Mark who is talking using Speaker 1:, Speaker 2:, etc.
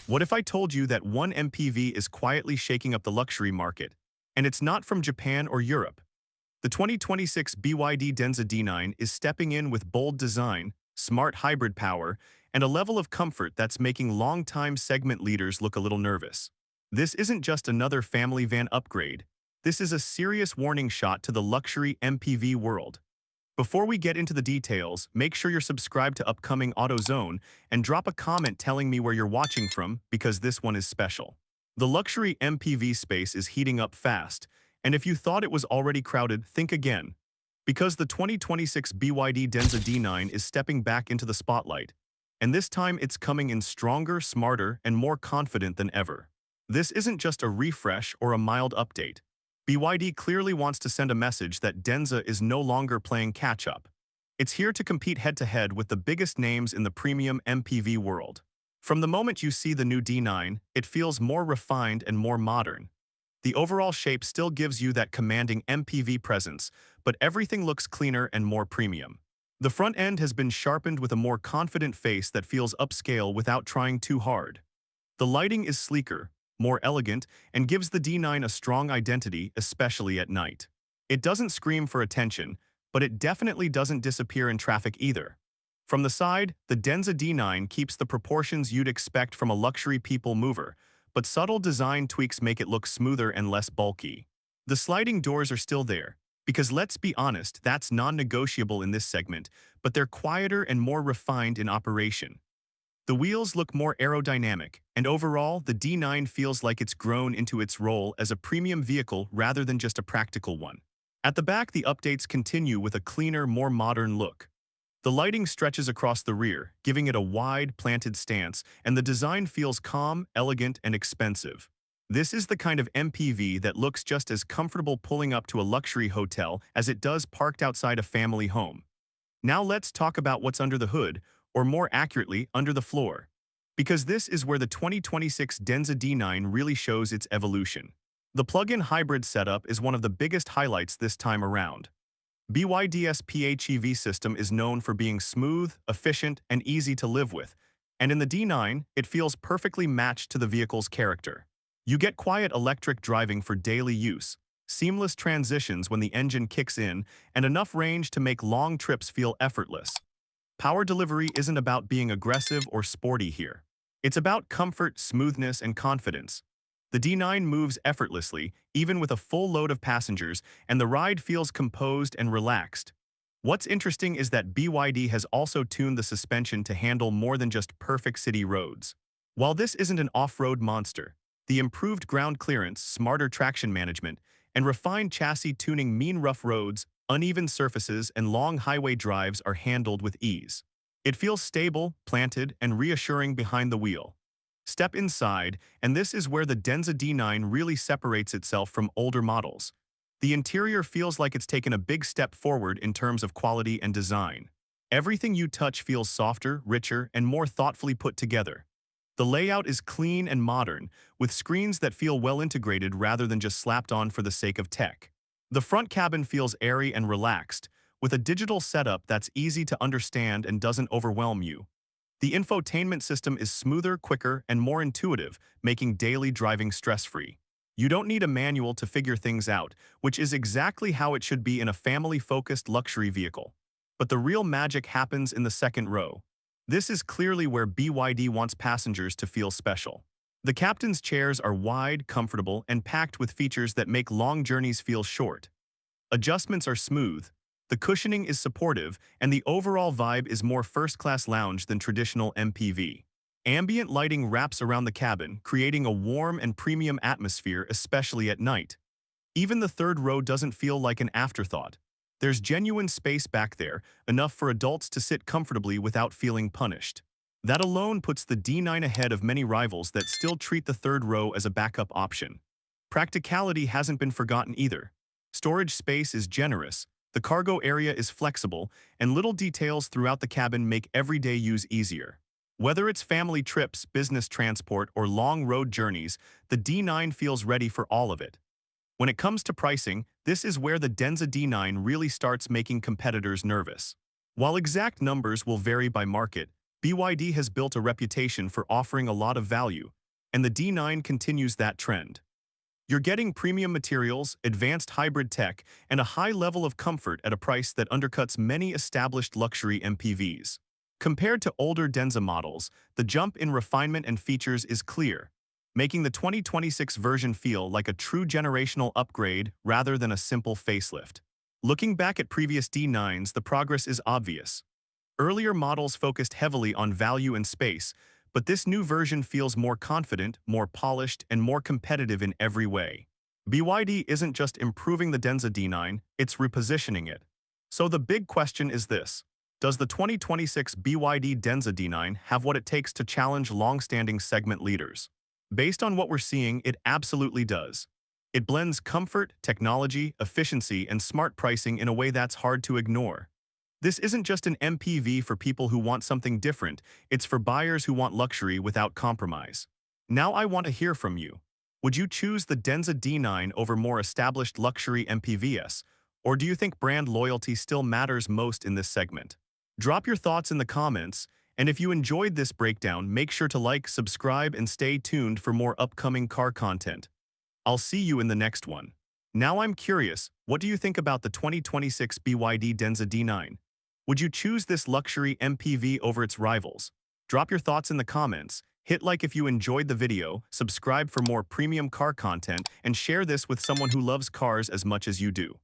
Speaker 1: What if I told you that one MPV is quietly shaking up the luxury market? And it's not from Japan or Europe. The 2026 BYD Denza D9 is stepping in with bold design, smart hybrid power, and a level of comfort that's making long-time segment leaders look a little nervous. This isn't just another family van upgrade. This is a serious warning shot to the luxury MPV world. Before we get into the details, make sure you're subscribed to upcoming AutoZone and drop a comment telling me where you're watching from because this one is special. The luxury MPV space is heating up fast, and if you thought it was already crowded, think again. Because the 2026 BYD Denza D9 is stepping back into the spotlight, and this time it's coming in stronger, smarter, and more confident than ever. This isn't just a refresh or a mild update. BYD clearly wants to send a message that Denza is no longer playing catch-up. It's here to compete head-to-head with the biggest names in the premium MPV world. From the moment you see the new D9, it feels more refined and more modern. The overall shape still gives you that commanding MPV presence, but everything looks cleaner and more premium. The front end has been sharpened with a more confident face that feels upscale without trying too hard. The lighting is sleeker, more elegant, and gives the D9 a strong identity, especially at night. It doesn't scream for attention, but it definitely doesn't disappear in traffic either. From the side, the Denza D9 keeps the proportions you'd expect from a luxury people mover, but subtle design tweaks make it look smoother and less bulky. The sliding doors are still there, because let's be honest, that's non-negotiable in this segment, but they're quieter and more refined in operation. The wheels look more aerodynamic, and overall, the D9 feels like it's grown into its role as a premium vehicle rather than just a practical one. At the back, the updates continue with a cleaner, more modern look. The lighting stretches across the rear, giving it a wide, planted stance, and the design feels calm, elegant, and expensive. This is the kind of MPV that looks just as comfortable pulling up to a luxury hotel as it does parked outside a family home. Now let's talk about what's under the hood, or more accurately, under the floor. Because this is where the 2026 Denza D9 really shows its evolution. The plug-in hybrid setup is one of the biggest highlights this time around. BYD's PHEV system is known for being smooth, efficient, and easy to live with, and in the D9, it feels perfectly matched to the vehicle's character. You get quiet electric driving for daily use, seamless transitions when the engine kicks in, and enough range to make long trips feel effortless. Power delivery isn't about being aggressive or sporty here. It's about comfort, smoothness, and confidence. The D9 moves effortlessly, even with a full load of passengers, and the ride feels composed and relaxed. What's interesting is that BYD has also tuned the suspension to handle more than just perfect city roads. While this isn't an off-road monster, the improved ground clearance, smarter traction management, and refined chassis tuning mean rough roads, uneven surfaces, and long highway drives are handled with ease. It feels stable, planted, and reassuring behind the wheel. Step inside, and this is where the Denza D9 really separates itself from older models. The interior feels like it's taken a big step forward in terms of quality and design. Everything you touch feels softer, richer, and more thoughtfully put together. The layout is clean and modern, with screens that feel well integrated rather than just slapped on for the sake of tech. The front cabin feels airy and relaxed, with a digital setup that's easy to understand and doesn't overwhelm you. The infotainment system is smoother, quicker, and more intuitive, making daily driving stress-free. You don't need a manual to figure things out, which is exactly how it should be in a family-focused luxury vehicle. But the real magic happens in the second row. This is clearly where BYD wants passengers to feel special. The captain's chairs are wide, comfortable, and packed with features that make long journeys feel short. Adjustments are smooth, the cushioning is supportive, and the overall vibe is more first-class lounge than traditional MPV. Ambient lighting wraps around the cabin, creating a warm and premium atmosphere, especially at night. Even the third row doesn't feel like an afterthought. There's genuine space back there, enough for adults to sit comfortably without feeling punished. That alone puts the D9 ahead of many rivals that still treat the third row as a backup option. Practicality hasn't been forgotten either. Storage space is generous, the cargo area is flexible, and little details throughout the cabin make everyday use easier. Whether it's family trips, business transport, or long road journeys, the D9 feels ready for all of it. When it comes to pricing, this is where the Denza D9 really starts making competitors nervous. While exact numbers will vary by market, BYD has built a reputation for offering a lot of value, and the D9 continues that trend. You're getting premium materials, advanced hybrid tech, and a high level of comfort at a price that undercuts many established luxury MPVs. Compared to older Denza models, the jump in refinement and features is clear, making the 2026 version feel like a true generational upgrade rather than a simple facelift. Looking back at previous D9s, the progress is obvious. Earlier models focused heavily on value and space, but this new version feels more confident, more polished, and more competitive in every way. BYD isn't just improving the Denza D9, it's repositioning it. So the big question is this: does the 2026 BYD Denza D9 have what it takes to challenge long-standing segment leaders? Based on what we're seeing, it absolutely does. It blends comfort, technology, efficiency, and smart pricing in a way that's hard to ignore. This isn't just an MPV for people who want something different, it's for buyers who want luxury without compromise. Now I want to hear from you. Would you choose the Denza D9 over more established luxury MPVs, or do you think brand loyalty still matters most in this segment? Drop your thoughts in the comments, and if you enjoyed this breakdown, make sure to like, subscribe, and stay tuned for more upcoming car content. I'll see you in the next one. Now I'm curious, what do you think about the 2026 BYD Denza D9? Would you choose this luxury MPV over its rivals? Drop your thoughts in the comments, hit like if you enjoyed the video, subscribe for more premium car content, and share this with someone who loves cars as much as you do.